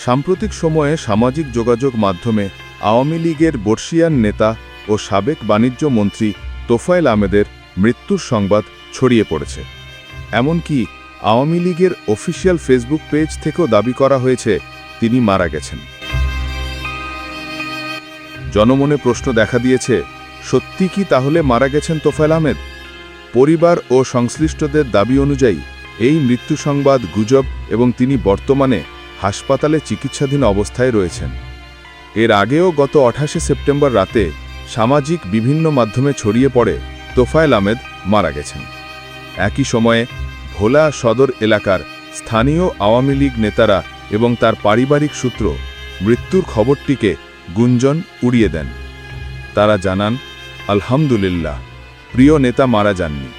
সাম্প্রতিক সময়ে সামাজিক যোগাযোগ মাধ্যমে আওয়ামী লীগের বর্ষিয়ান নেতা ও সাবেক বাণিজ্য মন্ত্রী তোফায়েল আহমেদের মৃত্যুর সংবাদ ছড়িয়ে পড়েছে। এমনকি আওয়ামী লীগের অফিসিয়াল ফেসবুক পেজ থেকেও দাবি করা হয়েছে তিনি মারা গেছেন। জনমনে প্রশ্ন দেখা দিয়েছে, সত্যি কি তাহলে মারা গেছেন তোফায়েল আহমেদ? পরিবার ও সংশ্লিষ্টদের দাবি অনুযায়ী এই মৃত্যু সংবাদ গুজব এবং তিনি বর্তমানে হাসপাতালে চিকিৎসাধীন অবস্থায় রয়েছেন। এর আগেও গত 28 সেপ্টেম্বর রাতে সামাজিক বিভিন্ন মাধ্যমে ছড়িয়ে পড়ে তোফায়েল আহমেদ মারা গেছেন। একই সময়ে ভোলা সদর এলাকার স্থানীয় আওয়ামী লীগ নেতারা এবং তার পারিবারিক সূত্র মৃত্যুর খবরটিকে গুঞ্জন উড়িয়ে দেন। তারা জানান, আলহামদুলিল্লাহ, প্রিয় নেতা মারা যাননি।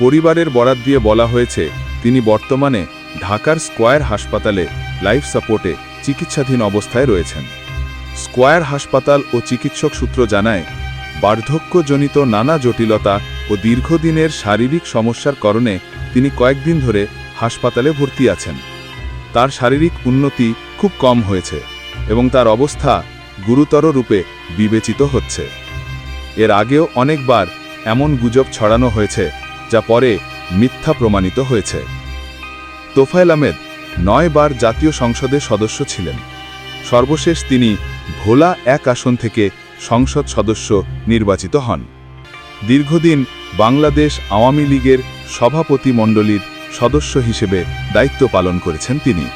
পরিবারের বরাত দিয়ে বলা হয়েছে তিনি বর্তমানে ঢাকার স্কয়ার হাসপাতালে লাইফ সাপোর্টে চিকিৎসাধীন অবস্থায় রয়েছেন। স্কয়ার হাসপাতাল ও চিকিৎসক সূত্র জানায়, বার্ধক্যজনিত নানা জটিলতা ও দীর্ঘদিনের শারীরিক সমস্যার কারণে তিনি কয়েকদিন ধরে হাসপাতালে ভর্তি আছেন। তার শারীরিক উন্নতি খুব কম হয়েছে এবং তার অবস্থা গুরুতর রূপে বিবেচিত হচ্ছে। এর আগেও অনেকবার এমন গুজব ছড়ানো হয়েছে যা পরে মিথ্যা প্রমাণিত হয়েছে। তোফায়েল আহমেদ 9 বার জাতীয় সংসদের সদস্য ছিলেন। সর্বশেষ তিনি ভোলা 1 আসন থেকে সংসদ সদস্য নির্বাচিত হন। দীর্ঘদিন বাংলাদেশ আওয়ামী লীগের সভাপতি মণ্ডলীর সদস্য হিসেবে দায়িত্ব পালন করেছেন তিনি।